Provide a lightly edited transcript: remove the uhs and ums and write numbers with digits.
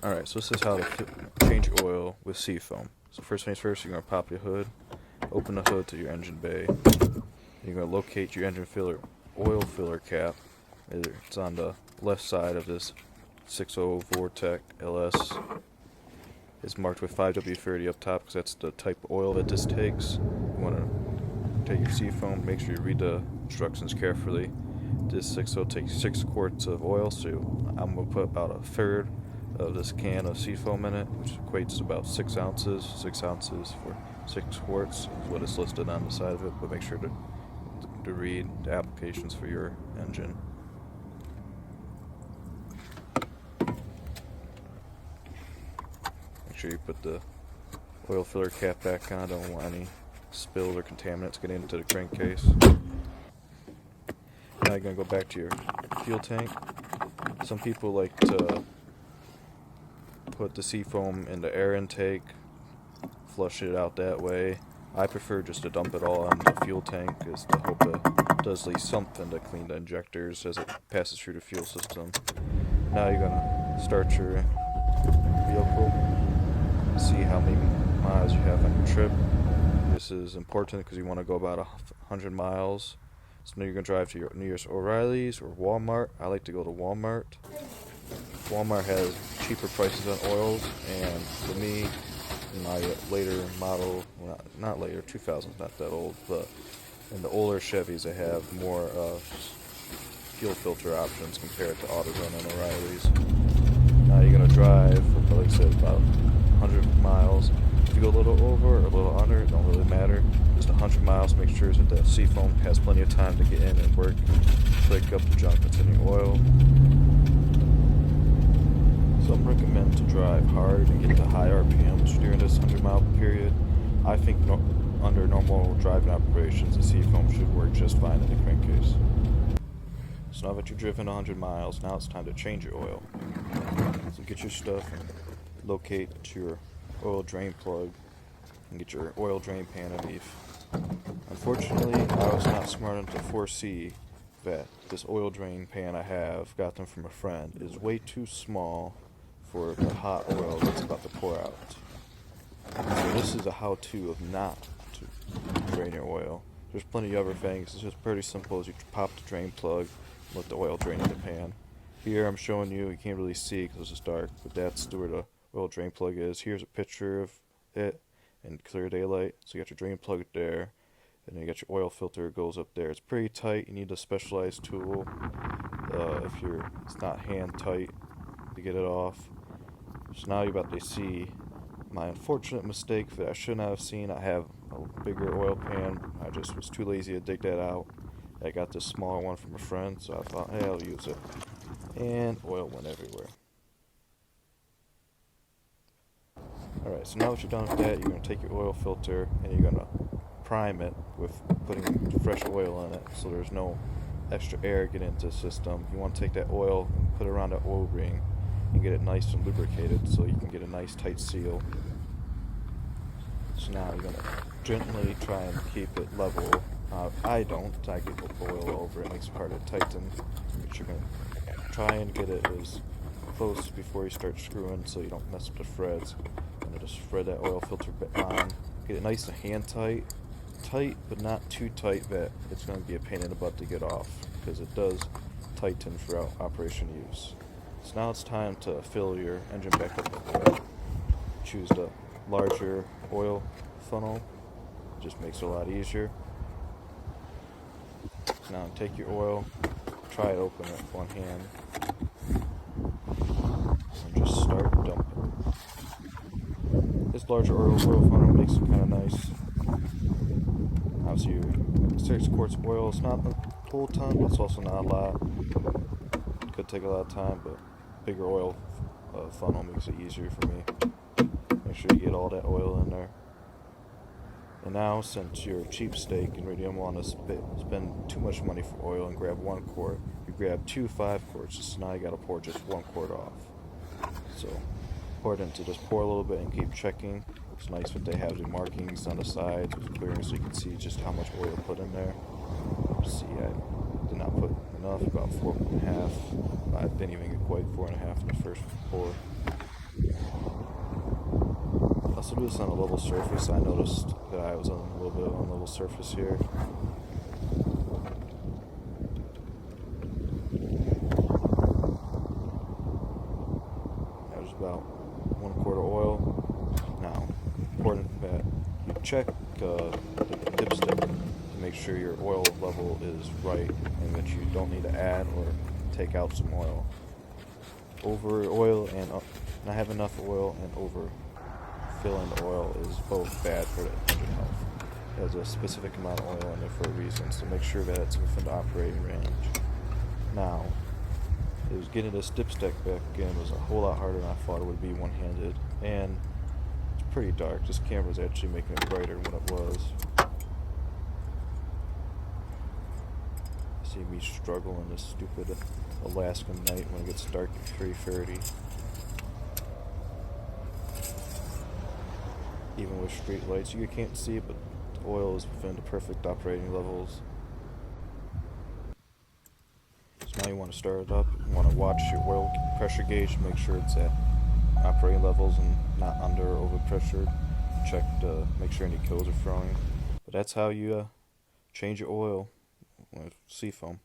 Alright, so this is how to change oil with Seafoam. So first things first, you're going to pop your hood, open the hood to your engine bay. You're going to locate your engine filler, oil filler cap. It's on the left side of this 60 Vortec LS. It's marked with 5W30 up top because that's the type of oil that this takes. You want to take your Seafoam, make sure you read the instructions carefully. This 60 takes 6 quarts of oil, so I'm going to put about a third of this can of Seafoam in it, which equates to about 6 ounces. 6 ounces for 6 quarts is what is listed on the side of it, but make sure to read the applications for your engine. Make sure you put the oil filler cap back on. Don't want any spills or contaminants getting into the crankcase. Now you're going to go back to your fuel tank. Some people like to put the Seafoam in the air intake, flush it out that way. I prefer just to dump it all on the fuel tank, because I hope it does at least something to clean the injectors as it passes through the fuel system. Now you're going to start your vehicle, see how many miles you have on your trip. This is important because you want to go about 100 miles. So now you're going to drive to your nearest O'Reilly's or Walmart. I like to go to Walmart. Walmart has cheaper prices on oils, and for me, in my later model, well, not later, 2000's not that old, but in the older Chevys, they have more fuel filter options compared to AutoZone and O'Reilly's. Now you're going to drive, like I said, about 100 miles. If you go a little over or a little under, it don't really matter. Just 100 miles, make sure that the Seafoam has plenty of time to get in and work, break up the junk that's in your oil. Some recommend to drive hard and get to high RPMs during this 100-mile period. I think under normal driving operations, the Seafoam should work just fine in the crankcase. So now that you've driven 100 miles, now it's time to change your oil. So get your stuff and locate your oil drain plug and get your oil drain pan underneath. Unfortunately, I was not smart enough to foresee that this oil drain pan I have, got them from a friend, is way too small for the hot oil that's about to pour out. So this is a how-to of not to drain your oil. There's plenty of other things. It's just pretty simple. As you pop the drain plug, let the oil drain in the pan. Here I'm showing you can't really see because it's dark, but that's where the oil drain plug is. Here's a picture of it in clear daylight. So you got your drain plug there, and then you got your oil filter goes up there. It's pretty tight. You need a specialized tool it's not hand tight to get it off. So now you're about to see my unfortunate mistake that I should not have seen. I have a bigger oil pan. I just was too lazy to dig that out. I got this smaller one from a friend, so I thought, hey, I'll use it. And oil went everywhere. Alright, so now that you're done with that, you're going to take your oil filter and you're going to prime it with putting fresh oil in it so there's no extra air getting into the system. You want to take that oil and put it around that oil ring and get it nice and lubricated so you can get a nice tight seal. So now you're going to gently try and keep it level. I don't. I get oil over it, makes it hard to tighten. But you're going to try and get it as close before you start screwing so you don't mess up the threads. And just thread that oil filter on. Get it nice and hand tight. Tight, but not too tight that it's going to be a pain in the butt to get off, because it does tighten throughout operation use. So now it's time to fill your engine back up with oil. Choose the larger oil funnel. It just makes it a lot easier. So now take your oil, try to open it with one hand, and just start dumping. This larger oil funnel makes it kind of nice. Obviously, 6 quarts of oil. It's not a whole ton, but it's also not a lot. It could take a lot of time, but bigger oil funnel makes it easier for me. Make sure you get all that oil in there. And now, since you're a cheapskate and really don't want to spend too much money for oil and grab 1 quart, you grab 2 5-quarts. So now you got to pour just 1 quart off. So important to just pour a little bit and keep checking. It's nice that they have the markings on the sides with clearing so you can see just how much oil put in there. See, I did not put enough, about 4.5. I didn't even get quite 4.5 in the first pour. do this on a level surface. I noticed that I was on a little bit on level surface here. There's about 1/4 oil. Now, important that you check the dipstick to make sure your oil level is right and that you don't need to add or take out some oil. Over oil and not have enough oil and over filling the oil is both bad for the engine health. There's a specific amount of oil in there for a reason, so make sure that it's within the operating range. Now, it was getting this dipstick back again was a whole lot harder than I thought it would be one-handed, and it's pretty dark. This camera's actually making it brighter than what it was. See me struggle in this stupid Alaskan night when it gets dark at 3:30. Even with street lights, you can't see it, but the oil is within the perfect operating levels. So now you want to start it up. You want to watch your oil pressure gauge to make sure it's at operating levels and not under or over pressured. Check to make sure any codes are throwing. But that's how you change your oil with Seafoam.